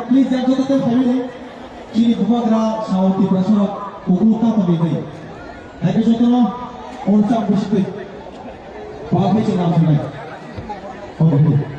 Please, jangan jatuh family. Ciri bubagra sauti prasok kukuta pemilih. Tapi jatuh unsur bisik. Pakai cenam senai. Okay.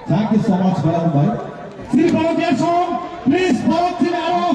Thank you so much, Balan Bhai. Please follow the arrow.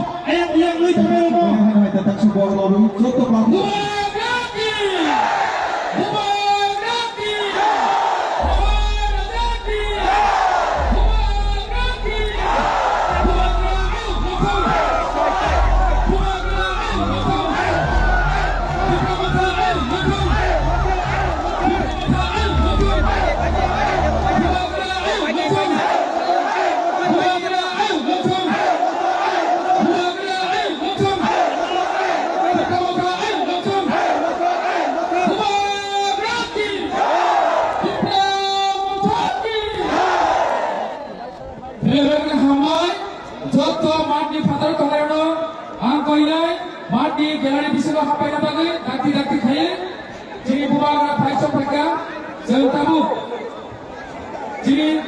Josto Mardi Father Tolerano, Angkoinai, Mardi Galari Bisolo Hapai Bagi, Daki Kaya, Jini Bubagra Paiso Peka, Jeltabu, Jini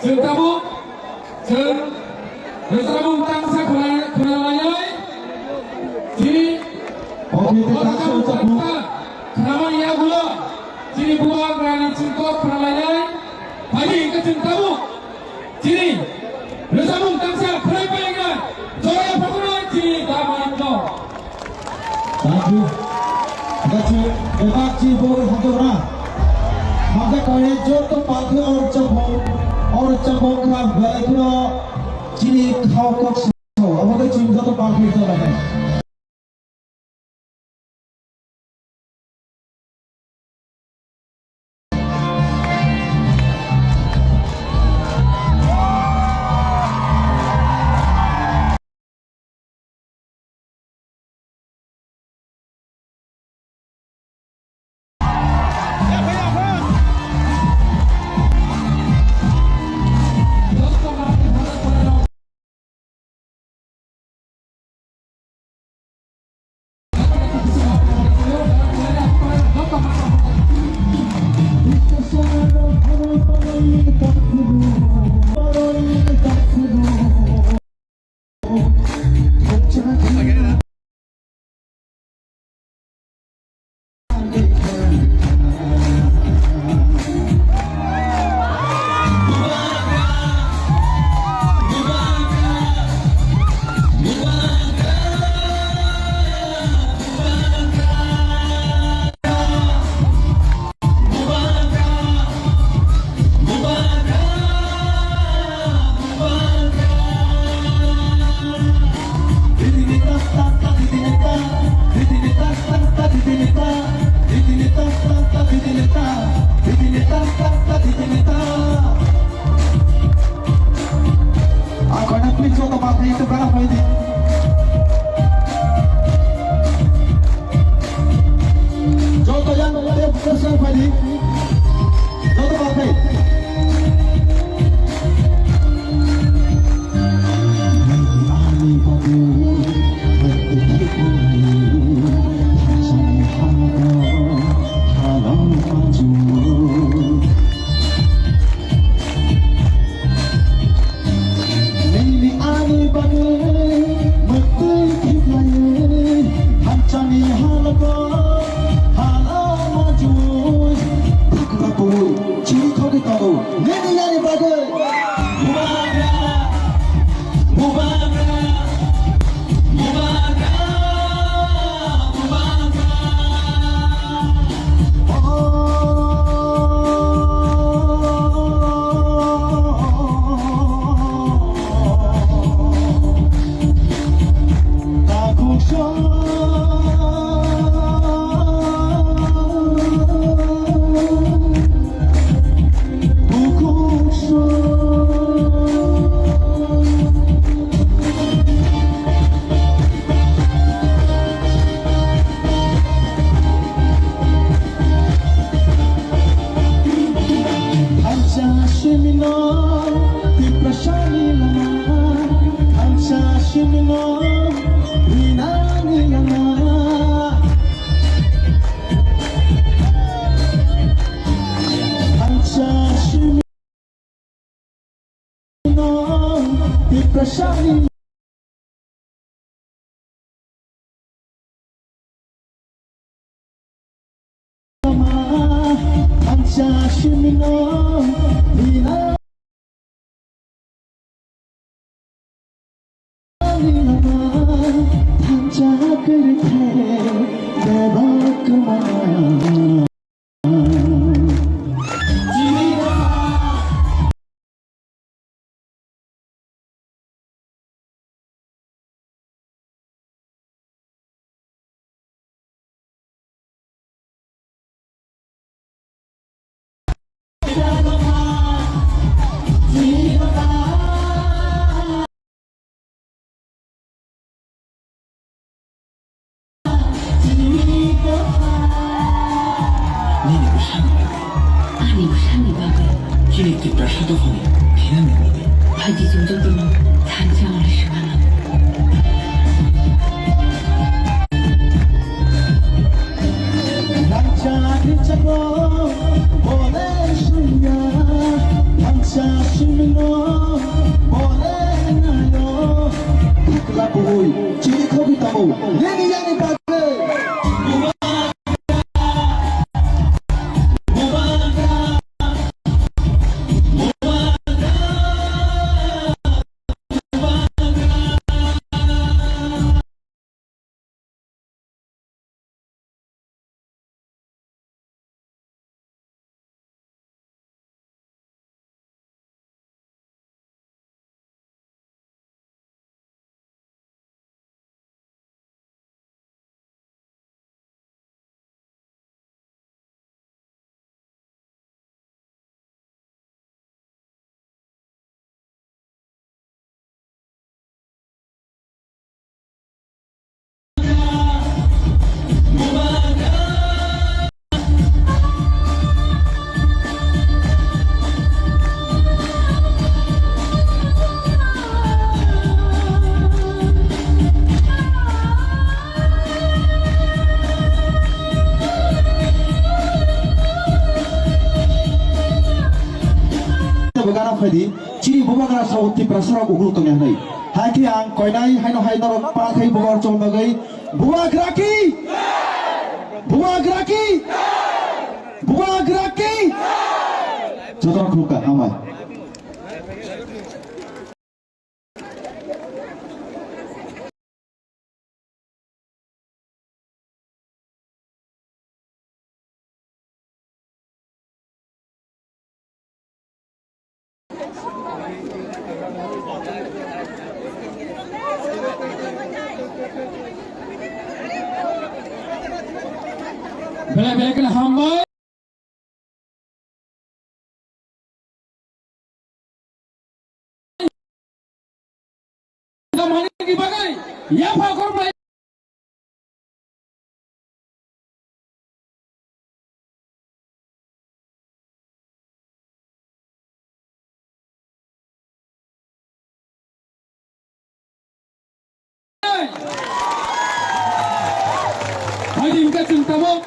Jeltabu, Jeltabu Tangsa Kunalayai, Jini Kenapa ia gula? Jini buang rani cingkok kenalayai, pagi ke Jeltabu, Jini Jeltabu Tangsa Kunalayai, Joya Pakunan Jini Damai Kau. Thank you. Debat ci बोल हजरा मगर कहे जो तो पाखे और चबो का बैठो चीनी खाओ को अब तो चीन तो पाखे तो लगे 参加了什么呢？ Fedi, ciri bubagra sauti prasara gugul tong yang nai. Hai ki ang koinai hai no hai norok pa kai bubar chong bagai. Bubagraki, bubagraki, bubagraki. Jodoh kluka amai. Bela-bela kena hamba. Mana lagi bagai? Ya fakor mai. Hari ini kita tahu.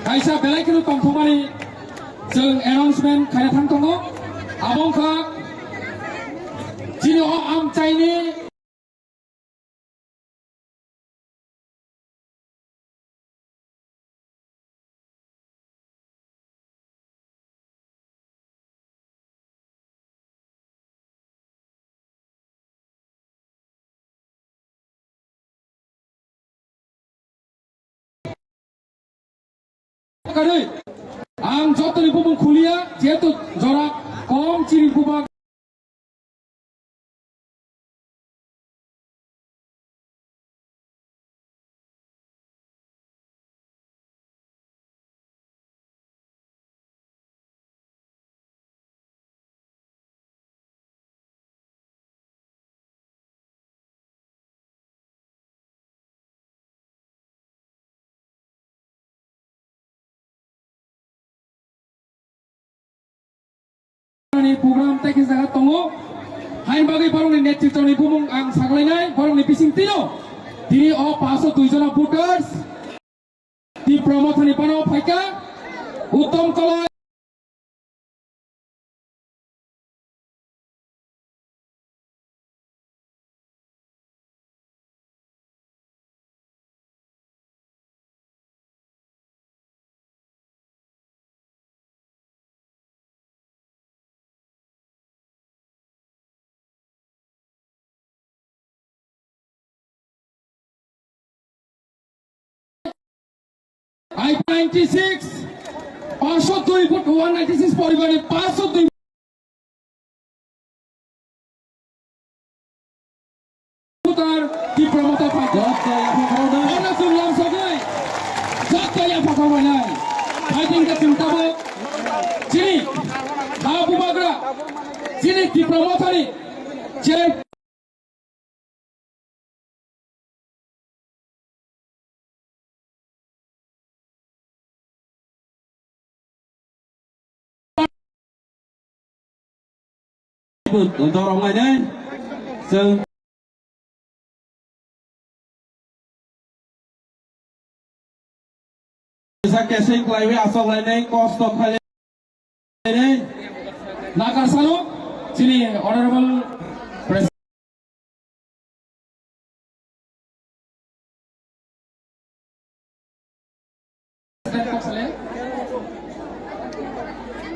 Kaisa belai kena tongthomani jeng announcement kaya thang tongo abong kha jini o am chaini kadai ang jotoni bubung kuliah jetu jorak kom ciri bubak ni program tekis sangat tongo hain bagai barong ni netrito ni bumung ang saglainai barong ni pising tino diri o paso 2 jona voters di promote ni pano phaika uttom koloi I-96 pasok 196 পরিবারে pasok 2 putar di promotor pakai karena sulam sebagai jatuh yang pakai wanai fighting ke cinta bok sini Abu Bakar sini di promotor ni cek dorong aja ซึ่งIsa casing klaiwe asok lainnya kostok kali ini. Nakar Salo, sini Honorable President.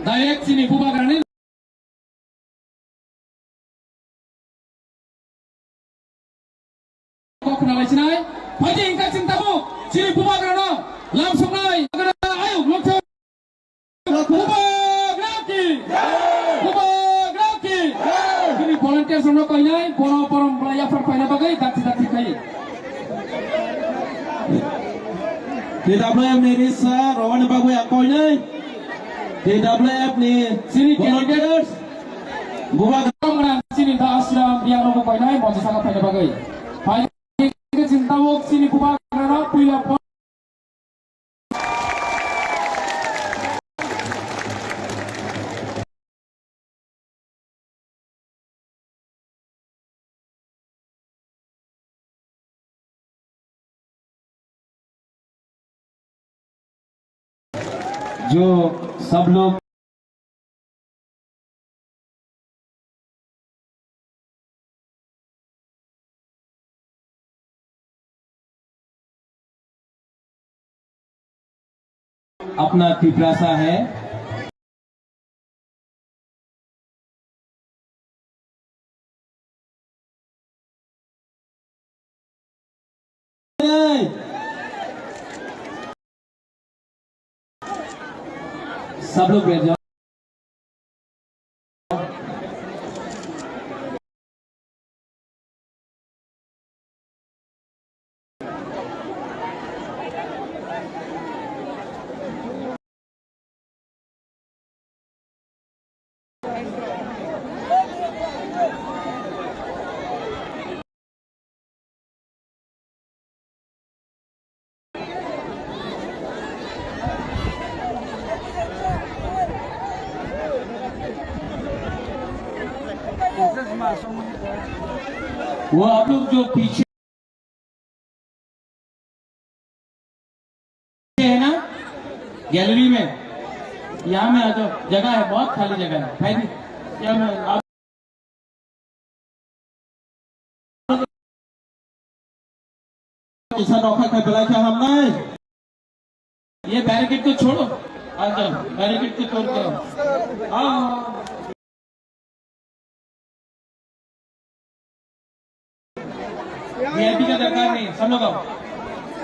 Direct sini Bubagrani. Kok kenal sini? Pagi ingkat cintamu, sini Bubagrano, langsung naik. Ayo, lokal. Bubagraki, Bubagraki. Sini volunteer sono kainai, porom pelaya perpaina bagai dati kai. DWF ni sa Rowan Babu yang kau ini. DWF ni Sini volunteers. Bukan Pengen sini dah asram yang logo kainai, mau sangat paina bagai. Pagi ingkat cintamu, sini Bubagrano, puila. जो सब लोग अपना पिपरासा है सब लोग बैठ जाओ वो आप लोग जो पीछे है ना गैलरी में, यहाँ में आ जाओ, जगह है, बहुत खाली जगह है। भाई यहाँ में आप Isa nokha kai belai kya हम नहीं. ये बैरिकेड को छोड़ो, आ जाओ, बैरिकेड को तोड़ के आओ। वीआईपी का दरकार नहीं, सब लोग आओ।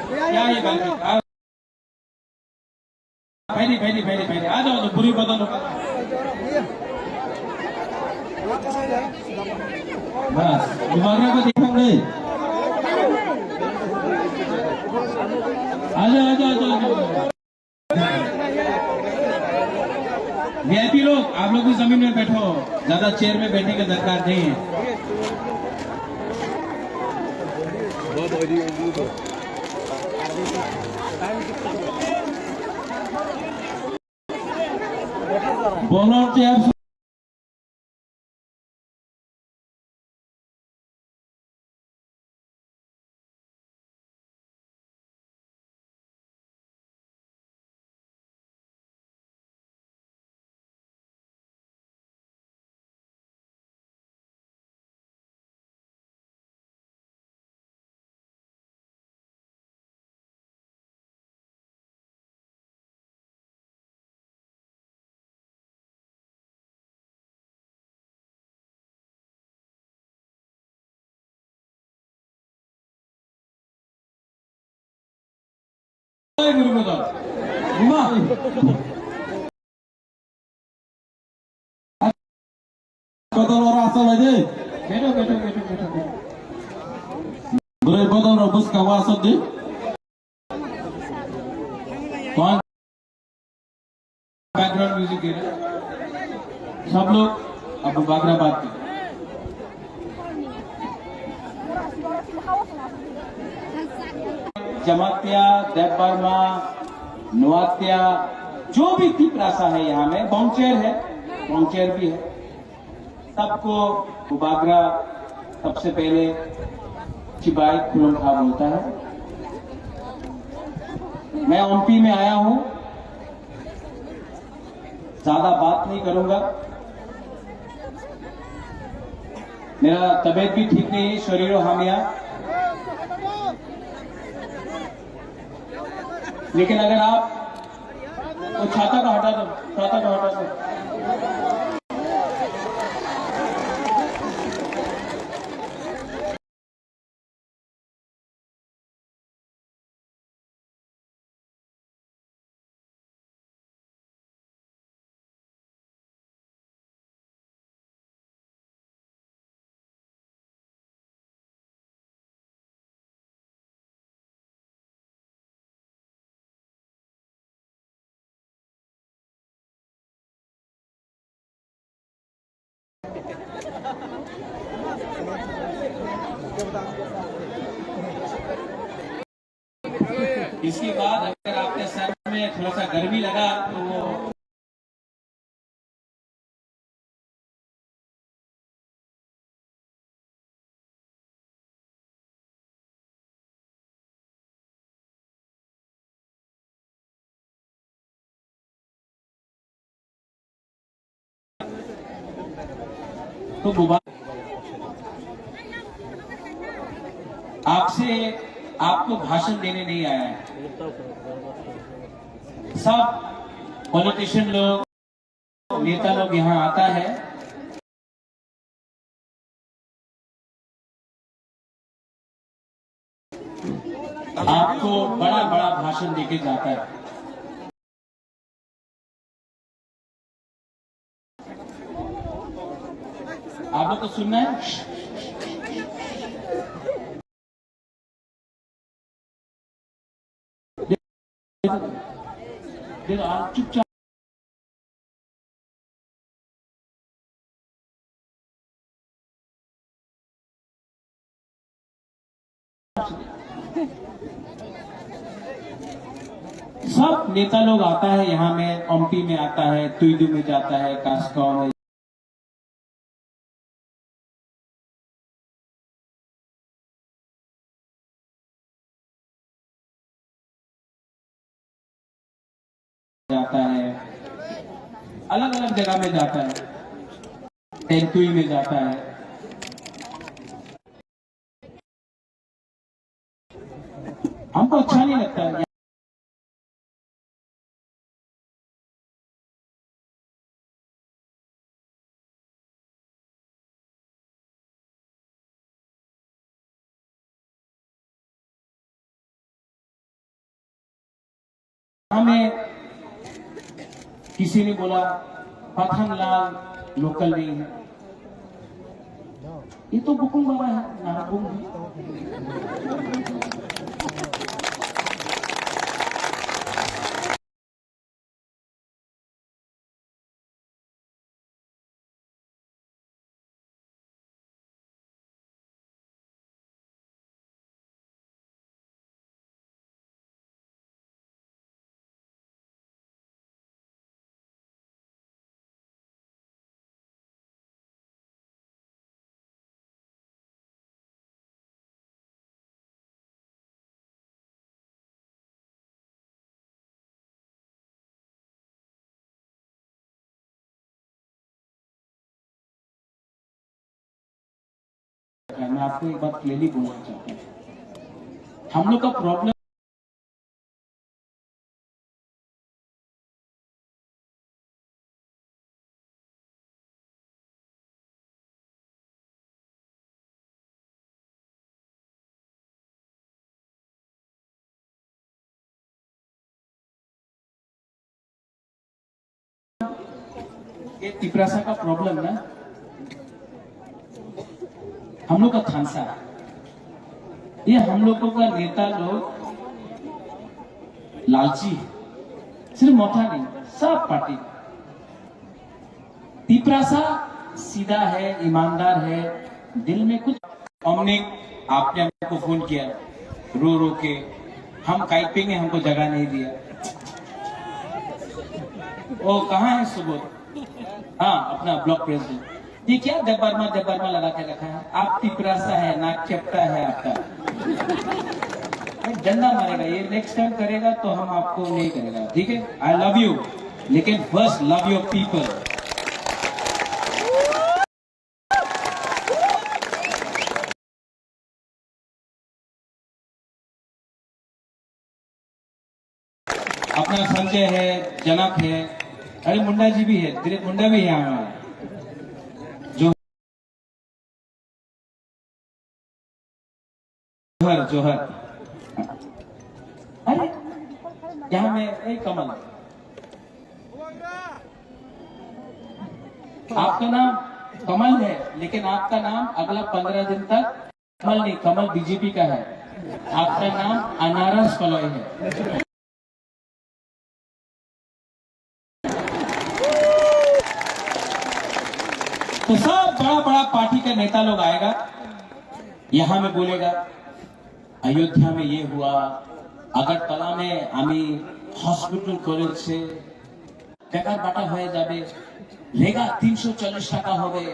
क्या ये बैरिकेड? पहले आ जाओ, तो पूरी बदलो। बस Bubagra को देखा नहीं. आ जाओ। वीआईपी लोग, आप लोग भी जमीन में बैठो, ज्यादा चेयर में बैठने का दरकार नहीं है। Bolong chairs. Botol orang asal aja. बैठो। Berai botol rebus kawa asal deh. कौन बैकग्राउंड म्यूजिक दे रहे हैं। सब लोग अब बुबागरा बात करें। जमात्या, देवबर्मा, नुआत्या, जो भी तिपरासा है यहाँ में, बॉन्चेर है, बॉन्चेर भी है, सबको बुबागरा सबसे पहले चिबाई खुलमखा बोलता है। मैं ओमपी में आया हूं, ज्यादा बात नहीं करूंगा, मेरा तबीयत भी ठीक नहीं है, शरीरो हामिया। लेकिन अगर आप वो छाता को हटा दो, छाता को हटा दो। इसके बाद अगर आपके सर में थोड़ा सा गर्मी लगा तो वो तो गुब्बारा आपको भाषण देने नहीं आया है। सब पॉलिटिशियन लोग, नेता लोग यहां आता है, आपको बड़ा बड़ा भाषण देके जाता है। आप लोग को सुनना है? देखो आप चुपचाप सब नेता लोग आता है यहाँ में, ओमपी में आता है, तुइदू में जाता है, कास्काव में जाता है, अलग अलग जगह में जाता है, तेंतुई में जाता है। हमको अच्छा नहीं लगता है। हमें किसी ने बोला पथनलाल लोकल नहीं है, ये तो बुकुम बाबा है, नाराबुम है। मैं आपको एक बात क्लियरली बोलना चाहता हूं, हम लोग का प्रॉब्लम ये तिपरासा का प्रॉब्लम ना, हम लोग का थानसा, ये हम लोगों का नेता लोग लालची है, सिर्फ मोटा नहीं, सब पार्टी। तिपरासा सीधा है, ईमानदार है, दिल में कुछ। हमने आपने हमको फोन किया रो रो के, हम काइपिंग हमको जगह नहीं दिया। वो कहाँ है सुबोध? हाँ, अपना ब्लॉक प्रेसिडेंट। ये क्या दब्बरमा लगा के रखा है? आप पिपरासा है, नाक चपटा है आपका, डंडा मारेगा। ये नेक्स्ट टाइम करेगा तो हम आपको नहीं करेगा, ठीक है? आई लव यू, लेकिन फर्स्ट लव योर पीपल। अपना संजय है, जनक है, अरे मुंडा जी भी है, दिलीप मुंडा भी है हमारा, जो जोहर। अरे यहाँ में एक कमल, आपका नाम कमल है, लेकिन आपका नाम अगला 15 दिन तक कमल नहीं, कमल बीजेपी का है। आपका नाम अनारस कलॉय है। तो सब बड़ा बड़ा पार्टी का नेता लोग आएगा, यहां में बोलेगा अयोध्या में ये हुआ, अगरतला में आमी हॉस्पिटल कॉलेज से बेकार बाटा हो जाबे, रेगा 340 टाका होबे,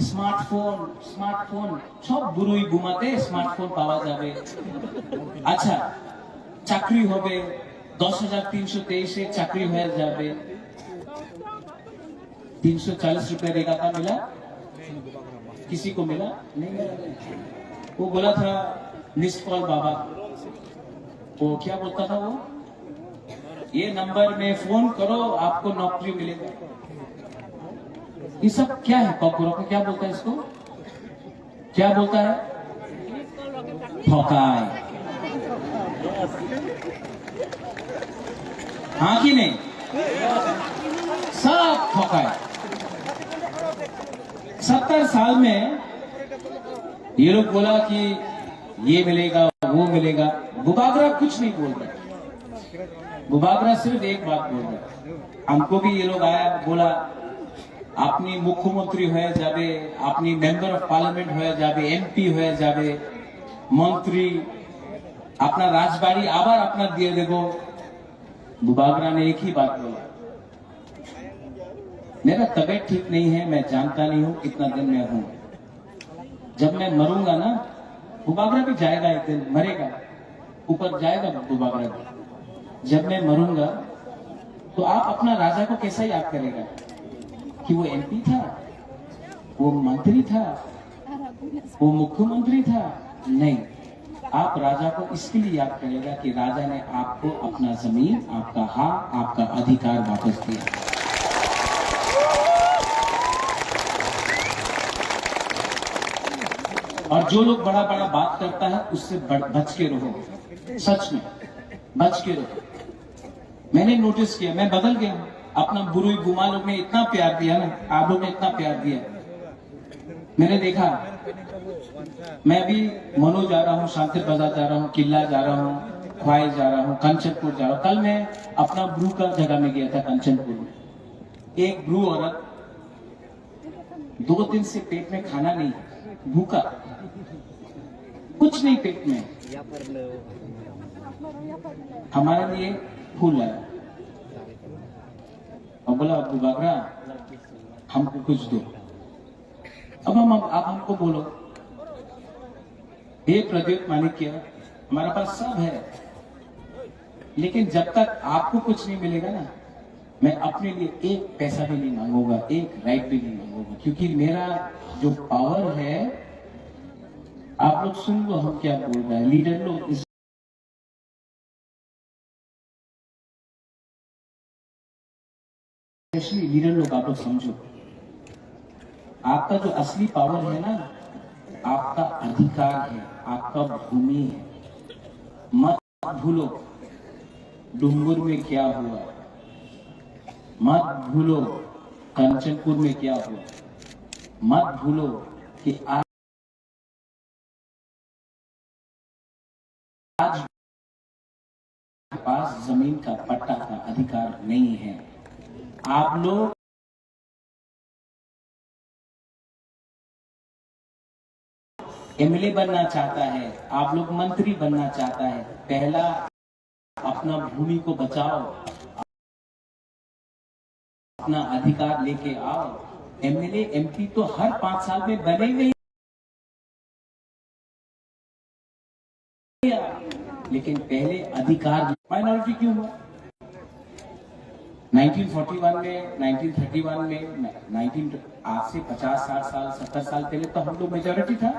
स्मार्टफोन सब बुरुई घुमाते स्मार्टफोन पावा जाबे। अच्छा चाकरी होबे 10,323 चाकरी हो जाबे। 340 रुपए रेगा का मिला, किसी को मिला नहीं मिला। वो बोला था मिस्ड कॉल बाबा, वो क्या बोलता था, वो ये नंबर में फोन करो आपको नौकरी मिलेगा। ये सब क्या है? कॉकरोच को क्या बोलता है? इसको क्या बोलता है? ठोकाई। हाँ कि नहीं? सब ठोकाई। 70 साल में ये लोग बोला कि ये मिलेगा वो मिलेगा, बुबागरा कुछ नहीं बोल रहा। बुबागरा सिर्फ एक बात बोल रहा, हमको भी ये लोग आया बोला अपनी मुख्यमंत्री हो जाबे, अपनी मेंबर ऑफ पार्लियामेंट हो जाबे, एमपी हो जाबे, मंत्री अपना राजबाड़ी आबार अपना दिए देखो। बुबागरा ने एक ही बात बोला, मेरा तबीयत ठीक नहीं है, मैं जानता नहीं हूं कितना दिन में हूं, जब मैं मरूंगा ना, बुबागरा भी जाएगा एक दिन, मरेगा ऊपर जाएगा बुबागरा भी। जब मैं मरूंगा तो आप अपना राजा को कैसा याद करेगा कि वो एमपी था, वो मंत्री था, वो मुख्यमंत्री था? नहीं, आप राजा को इसके लिए याद करेगा कि राजा ने आपको अपना जमीन, आपका हक, आपका अधिकार वापस दिया। और जो लोग बड़ा बड़ा बात करता है उससे बच के रहो, सच में बच के रहो। मैंने नोटिस किया, मैं बदल गया हूं। अपना बुरुई गुमा लोग ने इतना प्यार दिया ना, आप लोग ने इतना प्यार दिया, मैंने देखा। मैं अभी मनो जा रहा हूँ, शांतिर बाजार जा रहा हूँ, किला जा रहा हूँ, ख्वाई जा रहा हूँ, कंचनपुर जा रहा हूँ। कल मैं अपना ब्रू का जगह में गया था कंचनपुर में। एक ब्रू औरत 2 दिन से पेट में खाना नहीं, भूखा, कुछ नहीं पेट में, हमारे लिए फूल लाया और बोला बुबागरा हमको कुछ दो। अब आप हमको बोलो, हे प्रद्युत माणिक्य, हमारे पास सब है, लेकिन जब तक आपको कुछ नहीं मिलेगा ना, मैं अपने लिए एक पैसा भी नहीं मांगूंगा, एक राइट भी नहीं मांगूंगा, क्योंकि मेरा जो पावर है, आप लोग सुन लो हम क्या बोल रहे हैं। लीडर लोग लीडर लोग आप लोग समझो, आपका जो असली पावर है ना, आपका अधिकार है, आपका भूमि है। मत भूलो डूंगर में क्या हुआ, मत भूलो कंचनपुर में क्या हुआ, मत भूलो कि आज पास जमीन का पट्टा का अधिकार नहीं है। आप लोग एमएलए बनना चाहता है, आप लोग मंत्री बनना चाहता है, पहला अपना भूमि को बचाओ, अपना अधिकार लेके आओ, एमएलए एमपी तो हर 5 साल में बनेंगे, लेकिन पहले अधिकार माइनॉरिटी क्यों हुआ? 1941 में, 1931 में, आज से 50, 60 साल, 70 साल पहले तो हम लोग मेजॉरिटी था।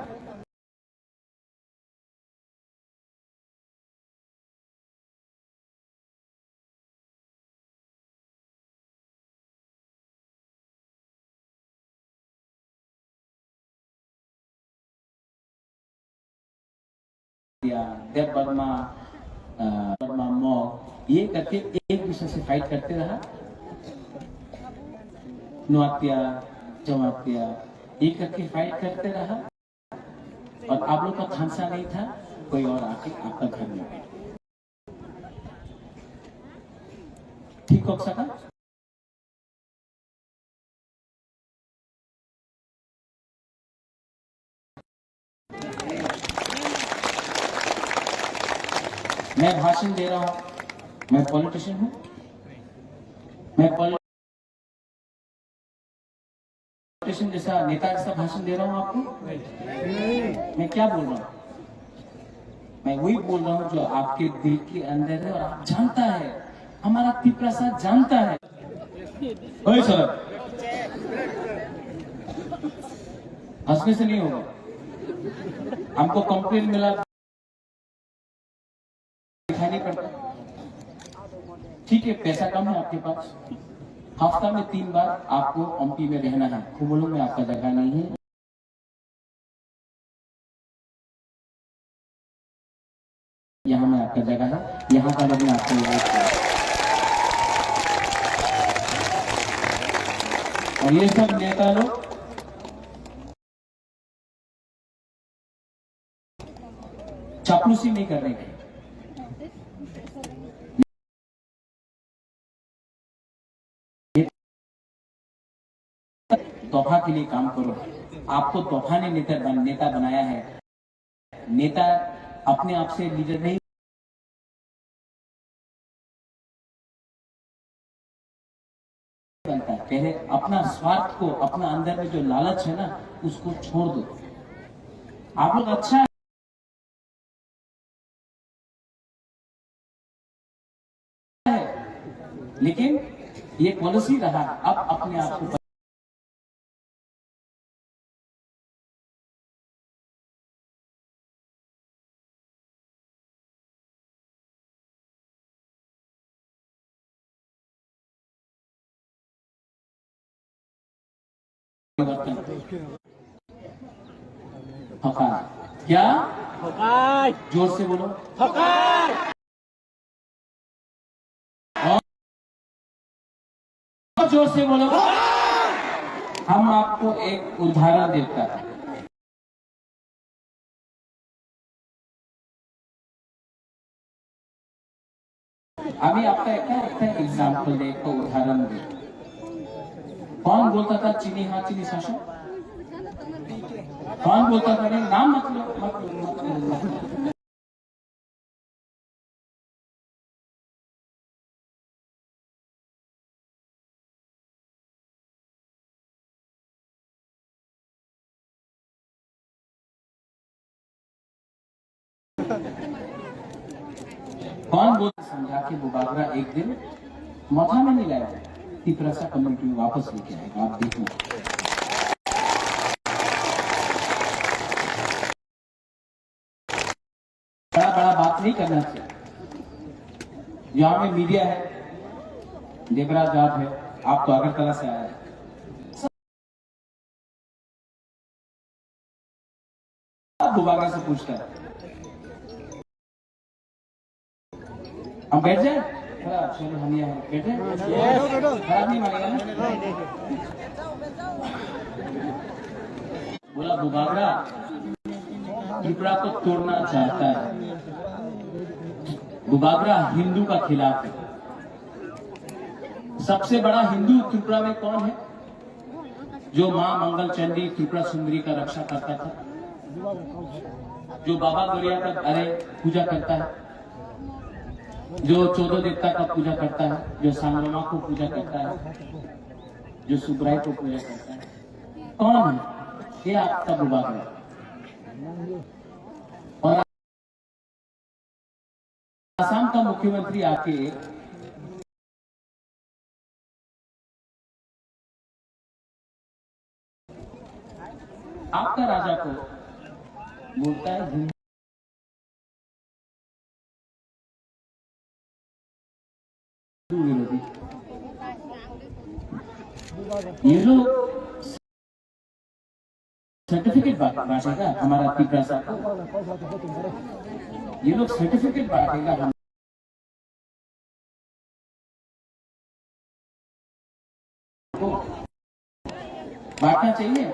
देव वर्मा, वर्मा मॉब, ये करके एक दूसरे से फाइट करते रहा। नौतिया जमातिया ये करके फाइट करते रहा, और आप लोग का खांसा नहीं था, कोई और आके आपका घर में बैठ गया। ठीक हो सका? मैं भाषण दे रहा हूं, मैं पॉलिटिशियन हूं, मैं पॉलिटिशियन जैसा, नेता जैसा भाषण दे रहा हूं आपको? मैं क्या बोल रहा हूं? मैं वही बोल रहा हूं जो आपके दिल के अंदर है, और आप जानता है, हमारा त्रिप्रसाद जानता है। ओए सर, हंसने से नहीं होगा। हमको कंप्लेन मिला, दिखाई पड़ता। ठीक है, पैसा कम है आपके पास, हफ्ता में 3 बार आपको एमपी में रहना है, खुबलों में आपका जगह नहीं है। यहाँ में आपका जगह है, यहाँ का लोग आपको और ये सब नेता लोग चापलूसी नहीं कर रहे हैं। तोहफा के लिए काम करो। आपको तोहफा ने नेता बनाया है। नेता अपने आप से लीडर नहीं बनता है। पहले अपना स्वार्थ को, अपना अंदर में जो लालच है ना, उसको छोड़ दो। आप लोग अच्छा है, लेकिन ये पॉलिसी रहा, अब अपने आप को फकार। क्या फकार? जोर से बोलो, फकार। और जोर से बोलो, फकार। हम आपको एक उदाहरण देता है। अभी आपका एक एग्जाम्पल दे, एक उदाहरण दे। कौन बोलता था चीनी हाँ चीनी शासन? कौन बोलता था? नहीं, नाम मत लो। कौन बोलता? समझा के बुबागरा एक दिन मथा में नहीं लाया, त्रिप्रसा कम्युनिटी में वापस लेके आएगा। आप देखना। बड़ा बात नहीं करना चाहिए। यहाँ में मीडिया है, देवराज जाट है, आप तो अगरतला से आए हैं। बुबागरा से पूछता है, हम बैठ जाए? चलो हम यहाँ बैठे, खराब नहीं मानेगा ना? बोला बुबागरा त्रिपुरा को तोड़ना चाहता है। बुबागरा हिंदू का खिलाफ है। सबसे बड़ा हिंदू त्रिपुरा में कौन है? जो मां मंगल चंडी त्रिपुरा सुंदरी का रक्षा करता था, जो बाबा गोरिया का पूजा करता है, जो 14 देवता का पूजा करता है, जो सांगरमा को पूजा करता है, जो सुब्राई को पूजा करता है? कौन है ये आपका बुबागरा? और आसाम का मुख्यमंत्री आके आपका राजा को बोलता है हिंदू विरोधी। ये लोग सर्टिफिकेट बांटेगा हमारा तिपरासा को, ये लोग सर्टिफिकेट बांटेगा हम को बांटना चाहिए।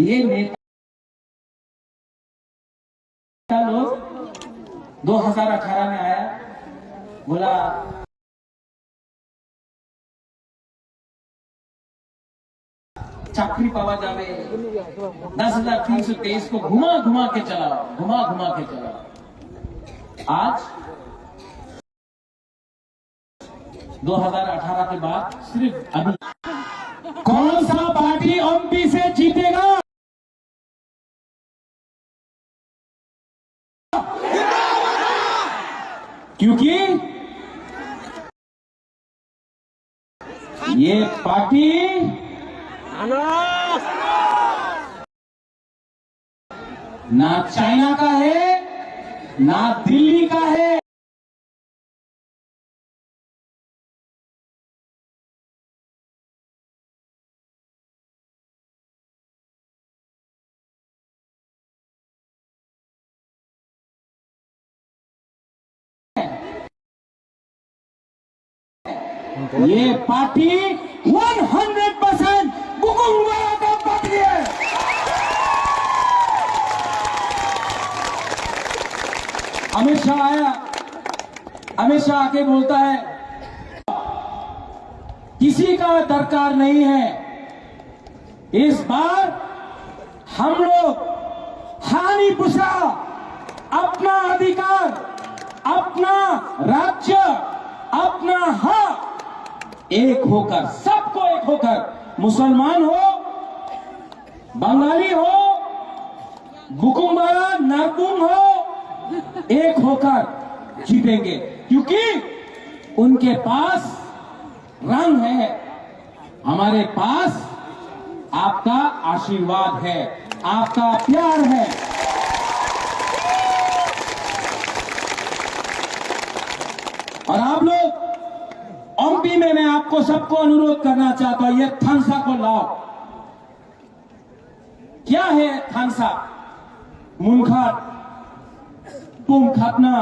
ये नेता लोग 2018 में आया, बोला चाकरी पावा जावे 10,323 को घुमा घुमा के चला। आज 2018 के बाद सिर्फ अभी कौन सा पार्टी एमपी से जीतेगा? क्योंकि ये पार्टी ना चाइना का है ना दिल्ली का है। ये पार्टी 100% बुकुंगवाला का पार्टी है। अमित शाह आया, अमित शाह आके बोलता है किसी का दरकार नहीं है, इस बार हम लोग हानि पुसा अपना अधिकार, अपना राज्य, अपना हक एक होकर, सबको एक होकर, मुसलमान हो, बंगाली हो, बुकुंबारा नारकुंग हो, एक होकर जीतेंगे। क्योंकि उनके पास रंग है, हमारे पास आपका आशीर्वाद है, आपका प्यार है। और आप लोग एमपी में मैं आपको सबको अनुरोध करना चाहता हूं, ये थानसा को लाओ। क्या है थानसा? मुनखाट, तुम खातना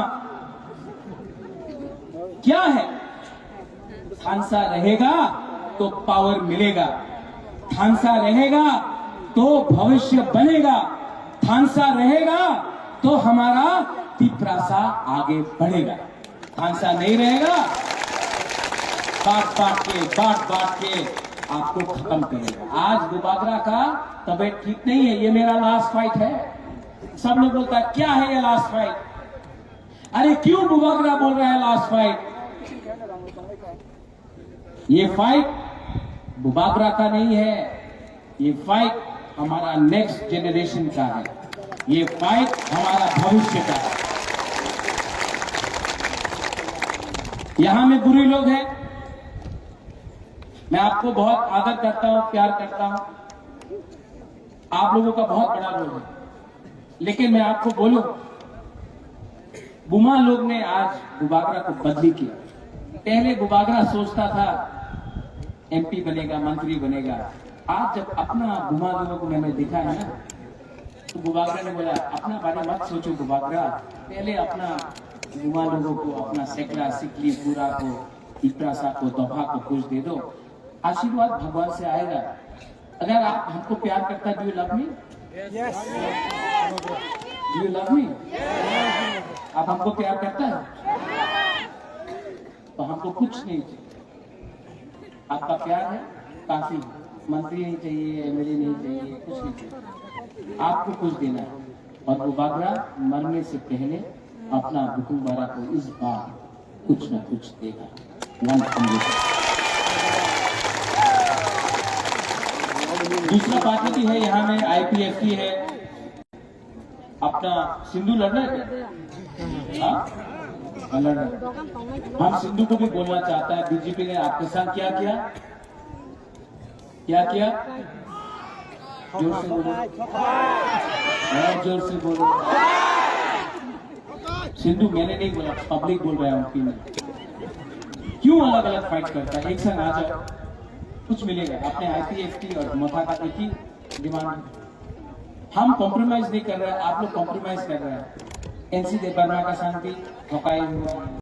क्या है? थानसा रहेगा तो पावर मिलेगा, थानसा रहेगा तो भविष्य बनेगा, थानसा रहेगा तो हमारा तिपरासा आगे बढ़ेगा। थानसा नहीं रहेगा, बांट बांट के आपको खत्म करेगा। आज बुबागरा का तबीयत ठीक नहीं है, ये मेरा लास्ट फाइट है। सब लोग बोलता है क्या है ये लास्ट फाइट? अरे क्यों बुबागरा बोल रहा है लास्ट फाइट? ये फाइट बुबागरा का नहीं है, ये फाइट हमारा नेक्स्ट जनरेशन का है, ये फाइट हमारा भविष्य का है। यहां में बुरे लोग हैं, मैं आपको बहुत आदर करता हूं, प्यार करता हूं, आप लोगों का बहुत बड़ा रोल है। लेकिन मैं आपको बोलूं, बुमा लोग ने आज बुबागरा को बदली किया। पहले बुबागरा सोचता था एमपी बनेगा, मंत्री बनेगा। आज जब अपना बुमा लोगों को मैंने देखा है ना, तो बुबागरा ने बोला अपना बारे मत सोचो बुबागरा, पहले अपना बुमा लोगों को, अपना सेकरा, सिकली, पूरा को, तिपरासा को, दोहा को कुछ दे दो, आशीर्वाद भगवान से आएगा। अगर आप हमको प्यार करता, do you love me? Do you love me? आप हमको प्यार करता है तो हमको कुछ नहीं चाहिए, आपका प्यार है काफी। मंत्री नहीं चाहिए, एमएलए नहीं चाहिए, कुछ नहीं चाहिए, आपको कुछ देना है। और बुबागरा मरने से पहले अपना बुकुंबारा को इस बार कुछ न कुछ देगा। 100 दूसरा पार्टी है, यहाँ में IPFT है, अपना सिंधु लड़ रहा है क्या? हाँ, लड़ रहा है। हम सिंधु को भी बोलना चाहता है, बीजेपी ने आपके साथ क्या किया, क्या किया? जोर से बोलो, और जोर से बोलो। सिंधु मैंने नहीं बोला, पब्लिक बोल रहा है उनकी में। क्यों अलग अलग फाइट करता है? एक संग आ जाओ, कुछ मिलेगा। अपने IPFT और मोथा का एक ही डिमांड। हम कॉम्प्रोमाइज नहीं कर रहे हैं, आप लोग कॉम्प्रोमाइज कर रहे हैं। NC देवबर्मा का शांति ठोकाई हुआ।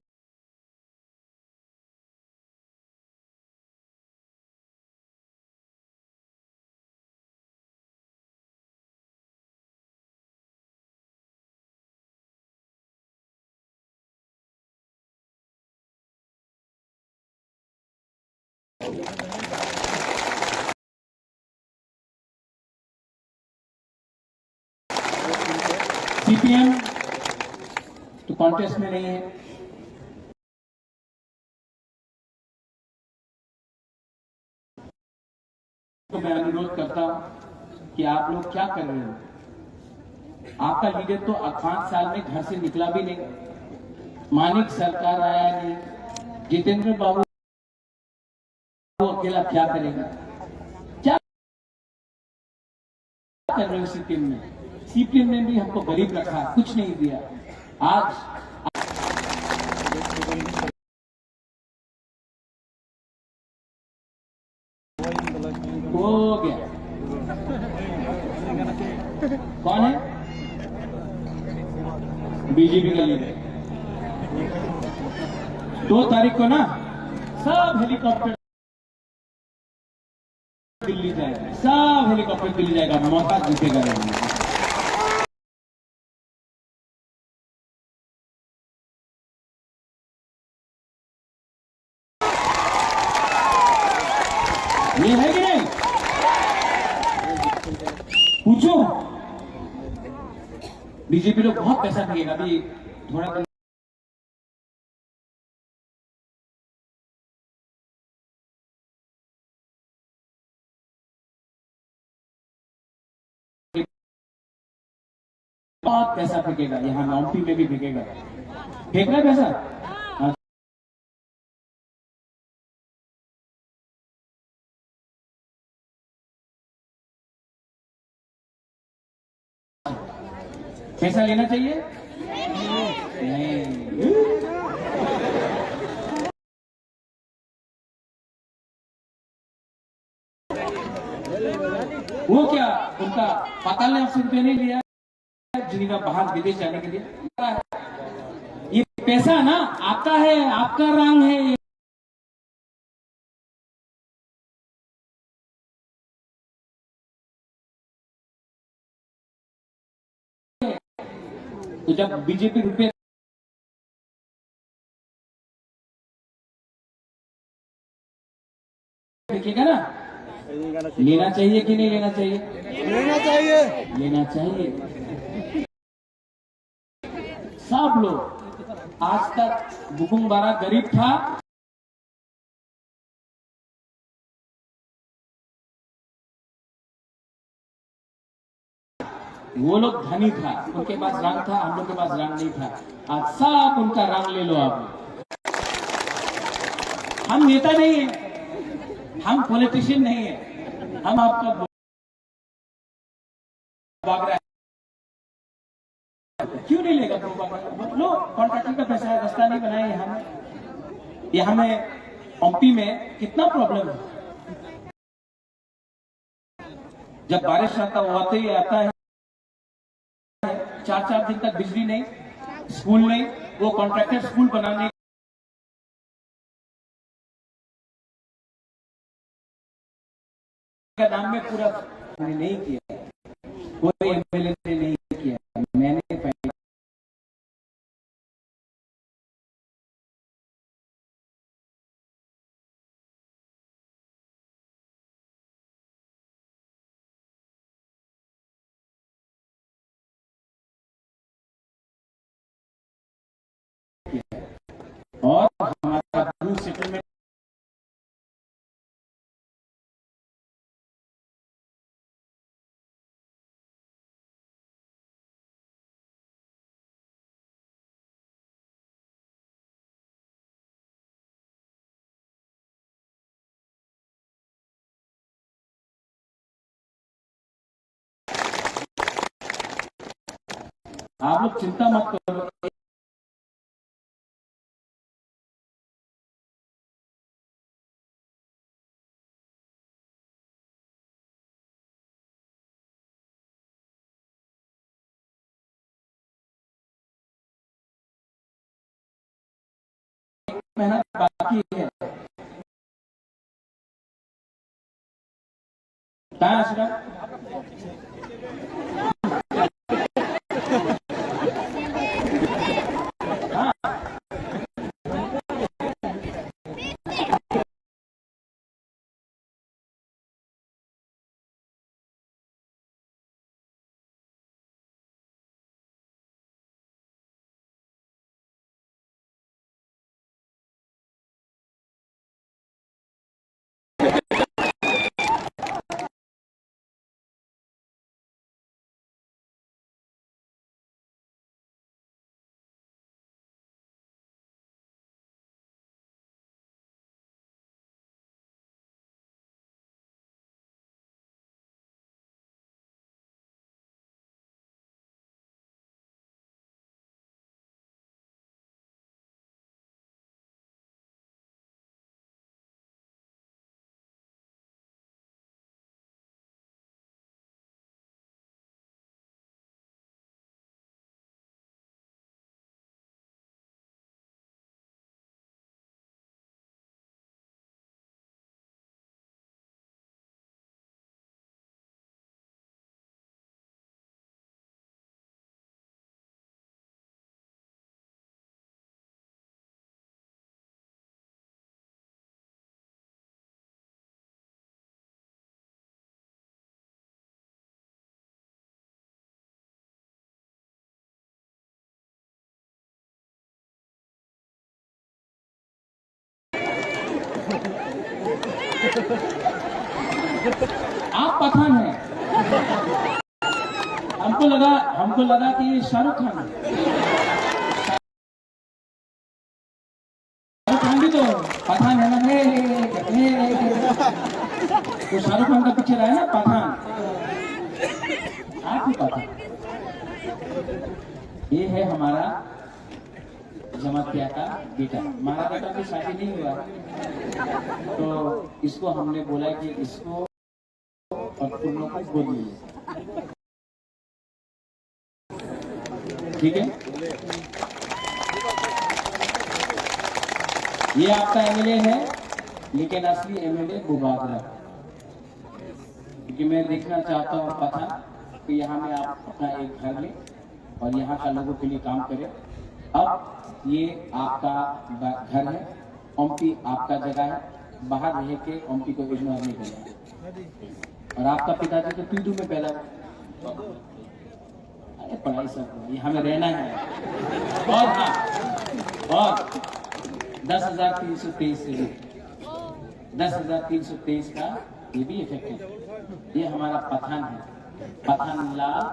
CPM तो कॉन्टेस्ट में नहीं है। तो मैं अनुरोध करता हूं कि आप लोग क्या कर रहे हो? आपका लीडर तो 5 साल में घर से निकला भी नहीं, मानिक सरकार आया नहीं, जितेंद्र बाबू अकेला क्या करेगा? क्या कर रहे हो CPM में? CPM ने भी हमको गरीब रखा, कुछ नहीं दिया। आज हो गया। कौन है? बीजेपी का लीडर। 2 तारीख को ना सब हेलीकॉप्टर दिल्ली जाएगा, सब हेलीकॉप्टर दिल्ली जाएगा, मौका जीतेगा। ये है कि नहीं? पूछो। बीजेपी लोग बहुत पैसा दिएगा। अभी थोड़ा दिन बहुत पैसा फेंकेगा, यहाँ नौमपी में भी फेंकेगा। फेंक रहा है पैसा। पैसा लेना चाहिए? नहीं। वो क्या उनका पाताल ने आपसे रुपये नहीं लिया जिनका बाहर विदेश जाने के लिए? ये पैसा ना आपका है, आपका रंग है। तो जब बीजेपी रुपये देखिएगा ना, लेना चाहिए कि नहीं लेना चाहिए? लेना चाहिए, लेना चाहिए। सब लोग आज तक बुकुंग बारा गरीब था, वो लोग धनी था, उनके पास रंग था, हम लोग के पास रंग नहीं था। आज सब उनका रंग ले लो आप। हम नेता नहीं है, हम पॉलिटिशियन नहीं है, हम आपका भाग रहा है। क्यों नहीं लेगा? लो, कॉन्ट्रैक्टर का पैसा है, रास्ता नहीं बनाए यहाँ में एमपी में कितना प्रॉब्लम है। जब बारिश आता होते ही आता है, 4-4 दिन तक बिजली नहीं, स्कूल नहीं। वो कॉन्ट्रैक्टर स्कूल बनाने का नाम में पूरा नहीं किया, कोई एमएलए ने नहीं किया, मैंने पहले और हमारा सेटलमेंट आप लोग चिंता मत करो। मेहनत बाकी है। कहाँ है अशरफ? आप पठान हैं। हमको लगा कि ये शाहरुख खान है। शाहरुख खान भी तो पठान है ना। तो शाहरुख खान का पिक्चर है ना पठान। आप ही पठान। ये है हमारा जमातिया का बेटा। हमारा बेटा की शादी नहीं हुआ, तो इसको हमने बोला कि इसको और तुम लोग को गोद लीजिए, ठीक है। ये आपका एमएलए है, लेकिन असली एमएलए बुबागरा, क्योंकि मैं देखना चाहता हूँ पता कि यहाँ में आप अपना एक घर लें और यहाँ का लोगों के लिए काम करें। अब ये आपका घर है, ओमपी आपका जगह है, बाहर रह के ओमपी को इग्नोर नहीं करना। और आपका पिताजी तो पीडू में पैदा, अरे पढ़ाई सब यहाँ में रहना है। और हाँ, और 10,323 से भी 10,323 का ये भी इफेक्ट है। ये हमारा पठान है, पठान लाल।